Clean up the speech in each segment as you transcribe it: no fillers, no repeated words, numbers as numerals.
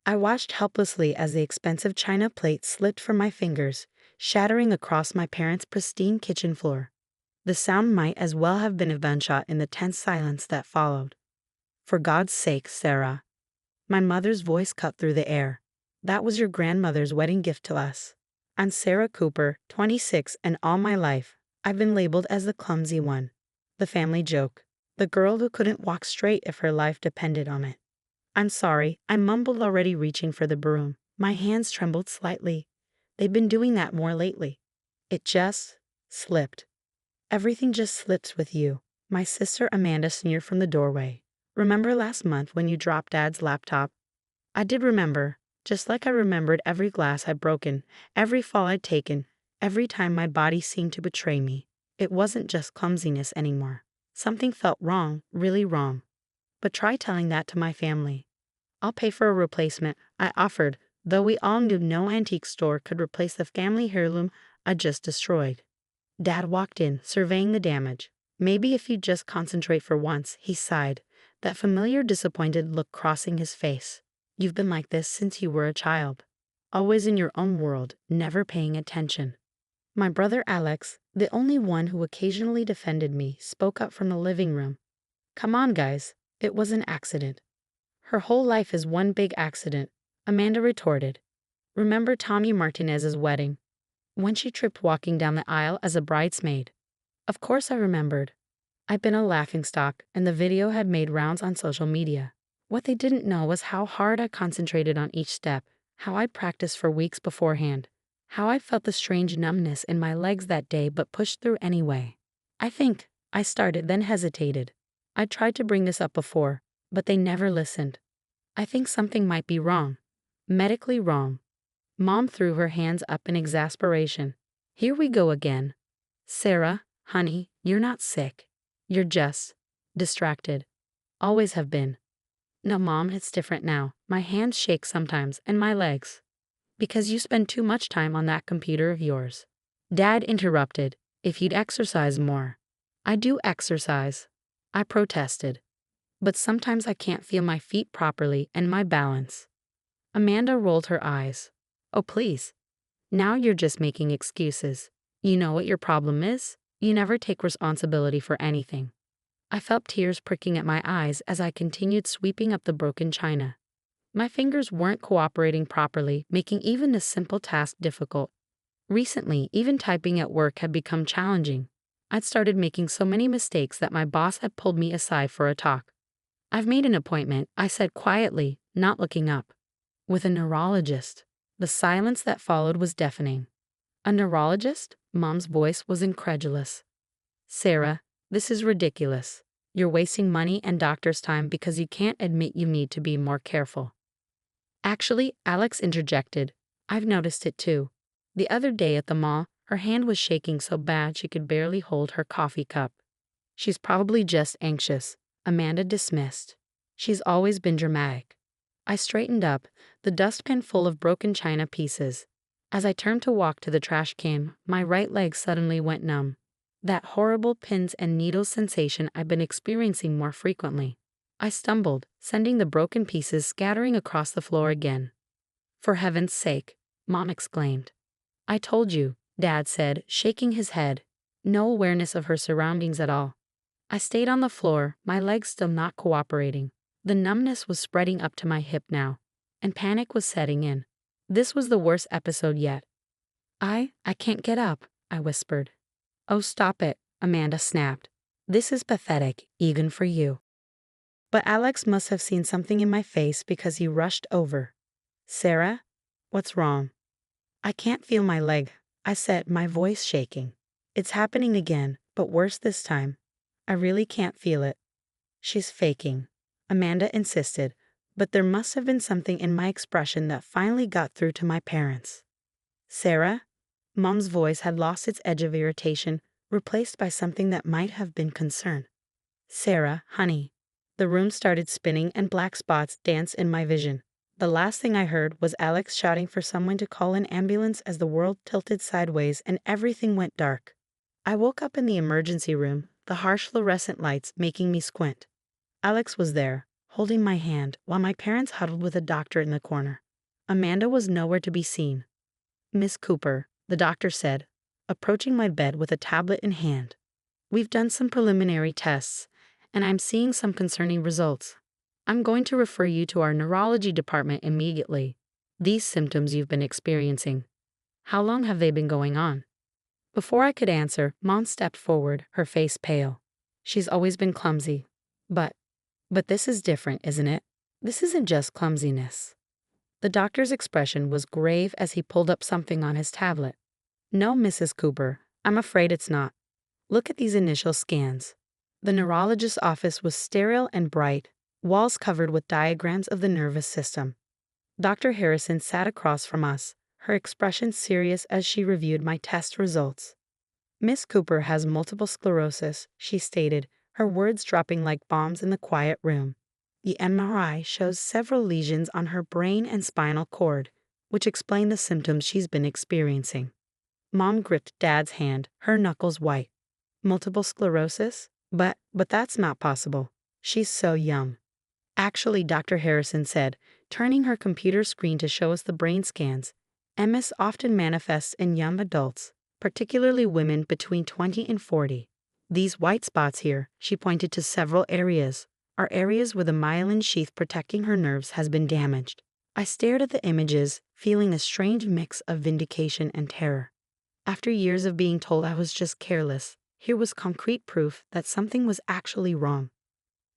I watched helplessly as the expensive china plate slipped from my fingers, shattering across my parents' pristine kitchen floor. The sound might as well have been a gunshot in the tense silence that followed. "For God's sake, Sarah." My mother's voice cut through the air. "That was your grandmother's wedding gift to us. I'm Sarah Cooper, 26, and all my life, I've been labeled as the clumsy one. The family joke. The girl who couldn't walk straight if her life depended on it." "I'm sorry," I mumbled, already reaching for the broom. My hands trembled slightly. They've been doing that more lately. It just slipped. "Everything just slips with you," my sister Amanda sneered from the doorway. "Remember last month when you dropped Dad's laptop?" I did remember, just like I remembered every glass I'd broken, every fall I'd taken, every time my body seemed to betray me. It wasn't just clumsiness anymore. Something felt wrong, really wrong. But try telling that to my family. "I'll pay for a replacement," I offered, though we all knew no antique store could replace the family heirloom I just destroyed. Dad walked in, surveying the damage. "Maybe if you'd just concentrate for once," he sighed, that familiar disappointed look crossing his face. "You've been like this since you were a child. Always in your own world, never paying attention." My brother Alex, the only one who occasionally defended me, spoke up from the living room. "Come on, guys. It was an accident." "Her whole life is one big accident," Amanda retorted. "Remember Tommy Martinez's wedding? When she tripped walking down the aisle as a bridesmaid?" Of course I remembered. I'd been a laughingstock, and the video had made rounds on social media. What they didn't know was how hard I concentrated on each step, how I'd practiced for weeks beforehand, how I felt the strange numbness in my legs that day but pushed through anyway. "I think," I started, then hesitated. I'd tried to bring this up before, but they never listened. "I think something might be wrong. Medically wrong." Mom threw her hands up in exasperation. "Here we go again. Sarah, honey, you're not sick. You're just distracted. Always have been." "No, Mom, it's different now. My hands shake sometimes, and my legs." "Because you spend too much time on that computer of yours." Dad interrupted. "If you'd exercise more." "I do exercise," I protested. "But sometimes I can't feel my feet properly and my balance." Amanda rolled her eyes. "Oh, please. Now you're just making excuses. You know what your problem is? You never take responsibility for anything." I felt tears pricking at my eyes as I continued sweeping up the broken china. My fingers weren't cooperating properly, making even a simple task difficult. Recently, even typing at work had become challenging. I'd started making so many mistakes that my boss had pulled me aside for a talk. "I've made an appointment," I said quietly, not looking up. "With a neurologist." The silence that followed was deafening. "A neurologist?" Mom's voice was incredulous. "Sarah, this is ridiculous. You're wasting money and doctor's time because you can't admit you need to be more careful." "Actually," Alex interjected, "I've noticed it too. The other day at the mall, her hand was shaking so bad she could barely hold her coffee cup." "She's probably just anxious," Amanda dismissed. "She's always been dramatic." I straightened up, the dustpan full of broken china pieces. As I turned to walk to the trash can, my right leg suddenly went numb. That horrible pins and needles sensation I'd been experiencing more frequently. I stumbled, sending the broken pieces scattering across the floor again. "For heaven's sake," Mom exclaimed. "I told you," Dad said, shaking his head. No awareness of her surroundings at all. I stayed on the floor, my legs still not cooperating. The numbness was spreading up to my hip now, and panic was setting in. This was the worst episode yet. I can't get up," I whispered. "Oh, stop it," Amanda snapped. "This is pathetic, even for you." But Alex must have seen something in my face because he rushed over. "Sarah, what's wrong?" "I can't feel my leg," I said, my voice shaking. "It's happening again, but worse this time. I really can't feel it." "She's faking," Amanda insisted, but there must have been something in my expression that finally got through to my parents. "Sarah?" Mom's voice had lost its edge of irritation, replaced by something that might have been concern. "Sarah, honey." The room started spinning and black spots danced in my vision. The last thing I heard was Alex shouting for someone to call an ambulance as the world tilted sideways and everything went dark. I woke up in the emergency room, the harsh fluorescent lights making me squint. Alex was there, holding my hand while my parents huddled with a doctor in the corner. Amanda was nowhere to be seen. "Miss Cooper," the doctor said, approaching my bed with a tablet in hand. "We've done some preliminary tests, and I'm seeing some concerning results. I'm going to refer you to our neurology department immediately. These symptoms you've been experiencing, how long have they been going on?" Before I could answer, Mom stepped forward, her face pale. "She's always been clumsy. But this is different, isn't it? This isn't just clumsiness." The doctor's expression was grave as he pulled up something on his tablet. "No, Mrs. Cooper, I'm afraid it's not. Look at these initial scans." The neurologist's office was sterile and bright, walls covered with diagrams of the nervous system. Dr. Harrison sat across from us, her expression serious as she reviewed my test results. "Miss Cooper has multiple sclerosis," she stated, her words dropping like bombs in the quiet room. "The MRI shows several lesions on her brain and spinal cord, which explain the symptoms she's been experiencing." Mom gripped Dad's hand, her knuckles white. "Multiple sclerosis? But that's not possible. She's so young." "Actually," Dr. Harrison said, turning her computer screen to show us the brain scans, "MS often manifests in young adults, particularly women between 20 and 40. These white spots here," she pointed to several areas, "are areas where the myelin sheath protecting her nerves has been damaged." I stared at the images, feeling a strange mix of vindication and terror. After years of being told I was just careless, here was concrete proof that something was actually wrong.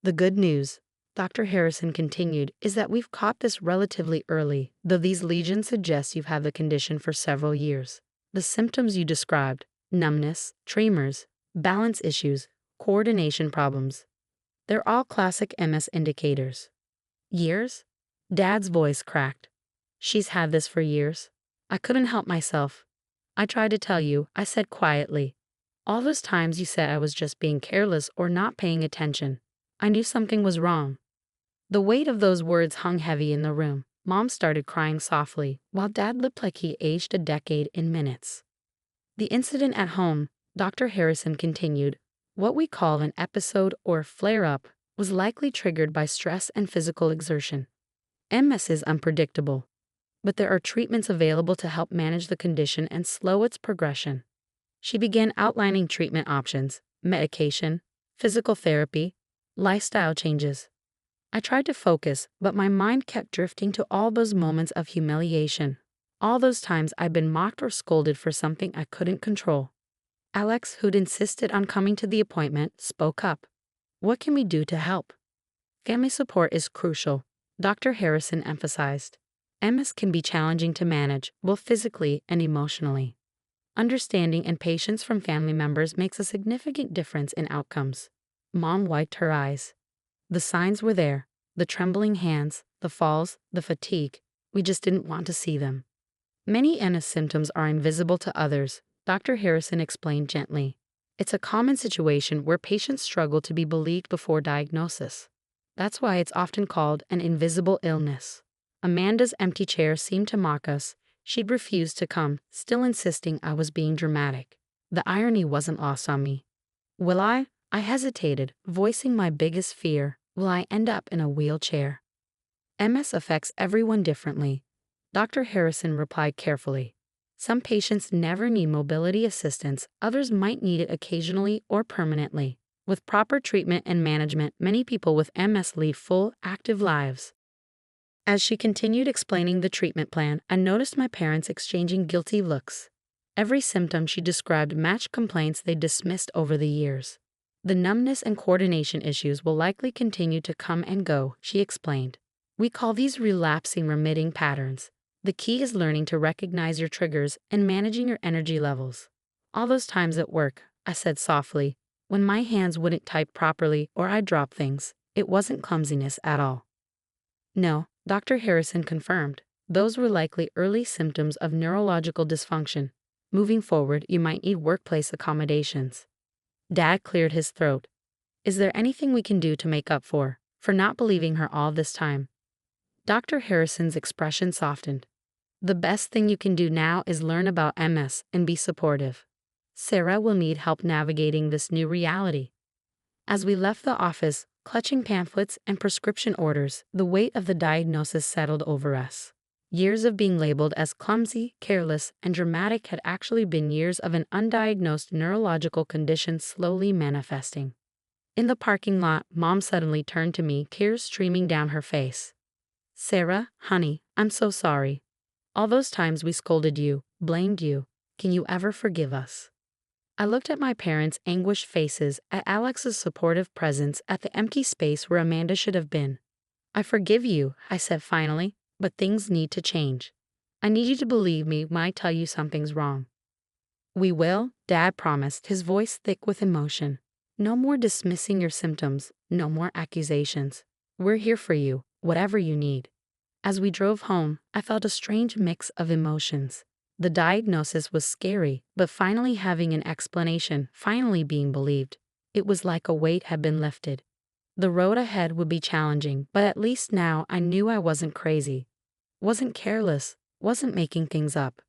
"The good news," Dr. Harrison continued, "is that we've caught this relatively early, though these lesions suggest you've had the condition for several years. The symptoms you described, numbness, tremors, balance issues, coordination problems, they're all classic MS indicators." "Years?" Dad's voice cracked. "She's had this for years." I couldn't help myself. "I tried to tell you," I said quietly. "All those times you said I was just being careless or not paying attention. I knew something was wrong." The weight of those words hung heavy in the room. Mom started crying softly, while Dad looked like he aged a decade in minutes. "The incident at home," Dr. Harrison continued, "what we call an episode or flare-up, was likely triggered by stress and physical exertion. MS is unpredictable, but there are treatments available to help manage the condition and slow its progression." She began outlining treatment options: medication, physical therapy, lifestyle changes. I tried to focus, but my mind kept drifting to all those moments of humiliation. All those times I'd been mocked or scolded for something I couldn't control. Alex, who'd insisted on coming to the appointment, spoke up. "What can we do to help?" "Family support is crucial," Dr. Harrison emphasized. "MS can be challenging to manage, both physically and emotionally. Understanding and patience from family members makes a significant difference in outcomes." Mom wiped her eyes. The signs were there: the trembling hands, the falls, the fatigue. We just didn't want to see them. "Many MS symptoms are invisible to others," Dr. Harrison explained gently. "It's a common situation where patients struggle to be believed before diagnosis. That's why it's often called an invisible illness." Amanda's empty chair seemed to mock us. She'd refused to come, still insisting I was being dramatic. The irony wasn't lost on me. "Will I?" I hesitated, voicing my biggest fear. "Will I end up in a wheelchair?" "MS affects everyone differently," Dr. Harrison replied carefully. "Some patients never need mobility assistance, others might need it occasionally or permanently. With proper treatment and management, many people with MS lead full, active lives." As she continued explaining the treatment plan, I noticed my parents exchanging guilty looks. Every symptom she described matched complaints they dismissed over the years. "The numbness and coordination issues will likely continue to come and go," she explained. "We call these relapsing remitting patterns. The key is learning to recognize your triggers and managing your energy levels." "All those times at work," I said softly, "when my hands wouldn't type properly or I'd drop things, it wasn't clumsiness at all." "No," Dr. Harrison confirmed. "Those were likely early symptoms of neurological dysfunction. Moving forward, you might need workplace accommodations." Dad cleared his throat. "Is there anything we can do to make up for not believing her all this time?" Dr. Harrison's expression softened. "The best thing you can do now is learn about MS and be supportive. Sarah will need help navigating this new reality." As we left the office, Clutching pamphlets and prescription orders, the weight of the diagnosis settled over us. Years of being labeled as clumsy, careless, and dramatic had actually been years of an undiagnosed neurological condition slowly manifesting. In the parking lot, Mom suddenly turned to me, tears streaming down her face. "Sarah, honey, I'm so sorry. All those times we scolded you, blamed you. Can you ever forgive us?" I looked at my parents' anguished faces, at Alex's supportive presence, at the empty space where Amanda should have been. "I forgive you," I said finally, "but things need to change. I need you to believe me when I tell you something's wrong." "We will," Dad promised, his voice thick with emotion. "No more dismissing your symptoms, no more accusations. We're here for you, whatever you need." As we drove home, I felt a strange mix of emotions. The diagnosis was scary, but finally having an explanation, finally being believed, it was like a weight had been lifted. The road ahead would be challenging, but at least now I knew I wasn't crazy, wasn't careless, wasn't making things up.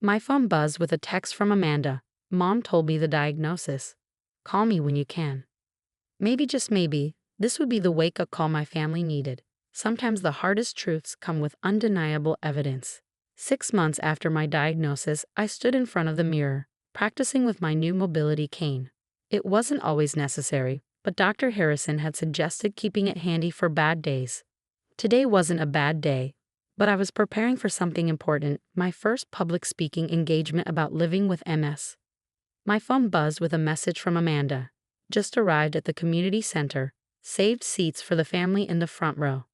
My phone buzzed with a text from Amanda. "Mom told me the diagnosis. Call me when you can." Maybe, just maybe, this would be the wake-up call my family needed. Sometimes the hardest truths come with undeniable evidence. 6 months after my diagnosis, I stood in front of the mirror, practicing with my new mobility cane. It wasn't always necessary, but Dr. Harrison had suggested keeping it handy for bad days. Today wasn't a bad day, but I was preparing for something important, my first public speaking engagement about living with MS. My phone buzzed with a message from Amanda. "Just arrived at the community center, saved seats for the family in the front row.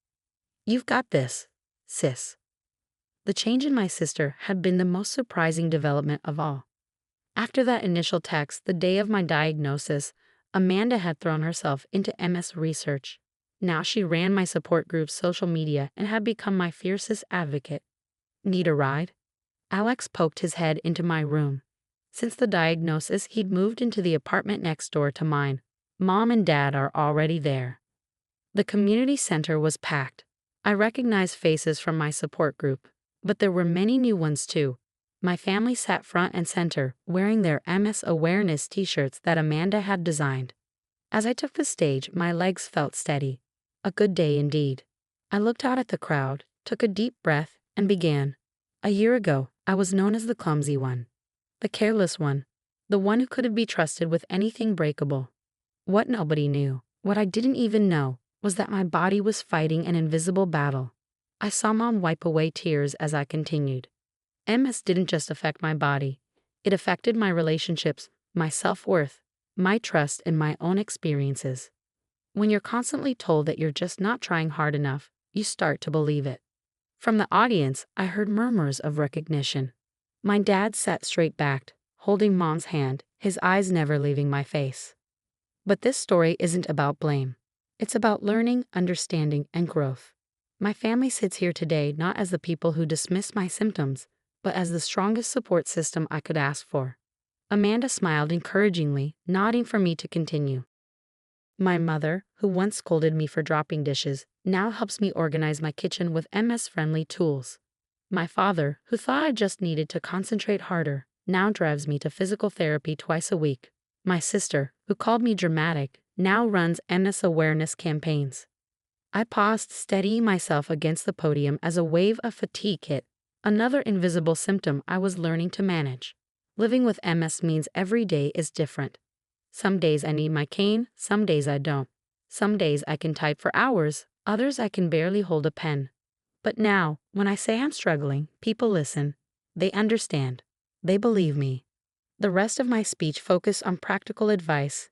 You've got this, sis." The change in my sister had been the most surprising development of all. After that initial text, the day of my diagnosis, Amanda had thrown herself into MS research. Now she ran my support group's social media and had become my fiercest advocate. "Need a ride?" Alex poked his head into my room. Since the diagnosis, he'd moved into the apartment next door to mine. Mom and Dad are already there. The community center was packed. I recognized faces from my support group, but there were many new ones too. My family sat front and center, wearing their MS awareness t-shirts that Amanda had designed. As I took the stage, my legs felt steady. A good day indeed. I looked out at the crowd, took a deep breath, and began. A year ago, I was known as the clumsy one, the careless one, the one who couldn't be trusted with anything breakable. What nobody knew, what I didn't even know, was that my body was fighting an invisible battle. I saw Mom wipe away tears as I continued. MS didn't just affect my body. It affected my relationships, my self-worth, my trust in my own experiences. When you're constantly told that you're just not trying hard enough, you start to believe it. From the audience, I heard murmurs of recognition. My dad sat straight-backed, holding Mom's hand, his eyes never leaving my face. But this story isn't about blame. It's about learning, understanding, and growth. My family sits here today not as the people who dismiss my symptoms, but as the strongest support system I could ask for. Amanda smiled encouragingly, nodding for me to continue. My mother, who once scolded me for dropping dishes, now helps me organize my kitchen with MS-friendly tools. My father, who thought I just needed to concentrate harder, now drives me to physical therapy twice a week. My sister, who called me dramatic, now runs MS awareness campaigns. I paused, steadying myself against the podium as a wave of fatigue hit, another invisible symptom I was learning to manage. Living with MS means every day is different. Some days I need my cane, some days I don't. Some days I can type for hours, others I can barely hold a pen. But now, when I say I'm struggling, people listen. They understand. They believe me. The rest of my speech focused on practical advice: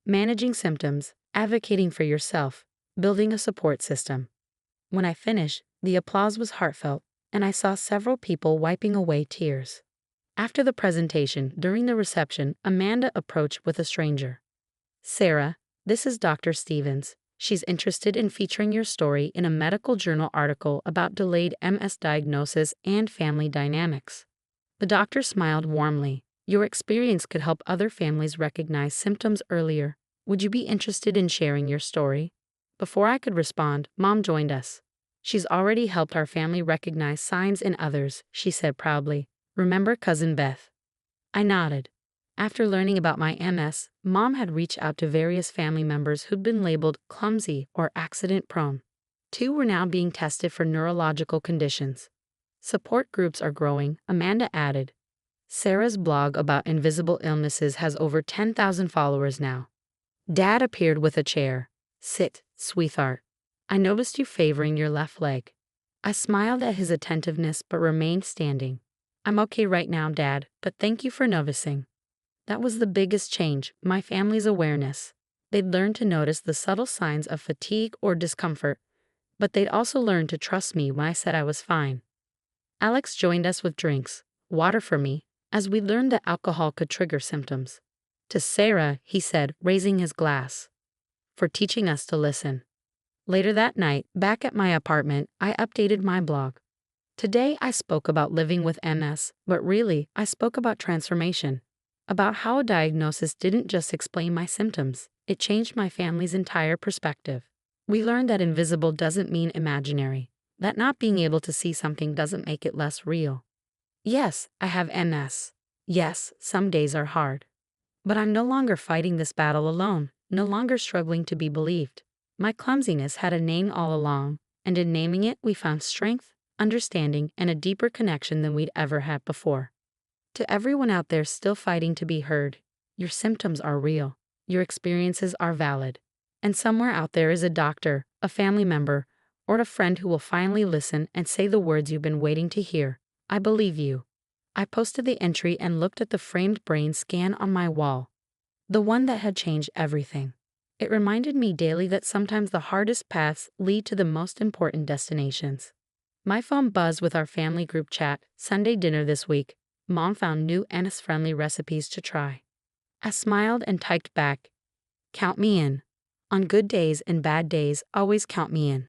managing symptoms, advocating for yourself, building a support system. When I finished, the applause was heartfelt, and I saw several people wiping away tears. After the presentation, during the reception, Amanda approached with a stranger. "Sarah, this is Dr. Stevens. She's interested in featuring your story in a medical journal article about delayed MS diagnosis and family dynamics." The doctor smiled warmly. "Your experience could help other families recognize symptoms earlier. Would you be interested in sharing your story?" Before I could respond, Mom joined us. "She's already helped our family recognize signs in others," she said proudly. "Remember Cousin Beth?" I nodded. After learning about my MS, Mom had reached out to various family members who'd been labeled clumsy or accident-prone. 2 were now being tested for neurological conditions. Support groups are growing, Amanda added. Sarah's blog about invisible illnesses has over 10,000 followers now. Dad appeared with a chair. Sit, sweetheart. I noticed you favoring your left leg. I smiled at his attentiveness but remained standing. I'm okay right now, Dad, but thank you for noticing. That was the biggest change, my family's awareness. They'd learned to notice the subtle signs of fatigue or discomfort, but they'd also learned to trust me when I said I was fine. Alex joined us with drinks, water for me, as we learned that alcohol could trigger symptoms. To Sarah, he said, raising his glass, for teaching us to listen. Later that night, back at my apartment, I updated my blog. Today I spoke about living with MS, but really, I spoke about transformation. About how a diagnosis didn't just explain my symptoms, it changed my family's entire perspective. We learned that invisible doesn't mean imaginary, that not being able to see something doesn't make it less real. Yes, I have MS. Yes, some days are hard. But I'm no longer fighting this battle alone, no longer struggling to be believed. My clumsiness had a name all along, and in naming it, we found strength, understanding, and a deeper connection than we'd ever had before. To everyone out there still fighting to be heard, your symptoms are real, your experiences are valid. And somewhere out there is a doctor, a family member, or a friend who will finally listen and say the words you've been waiting to hear. I believe you. I posted the entry and looked at the framed brain scan on my wall, the one that had changed everything. It reminded me daily that sometimes the hardest paths lead to the most important destinations. My phone buzzed with our family group chat. Sunday dinner this week. Mom found new MS-friendly recipes to try. I smiled and typed back, count me in. On good days and bad days, always count me in.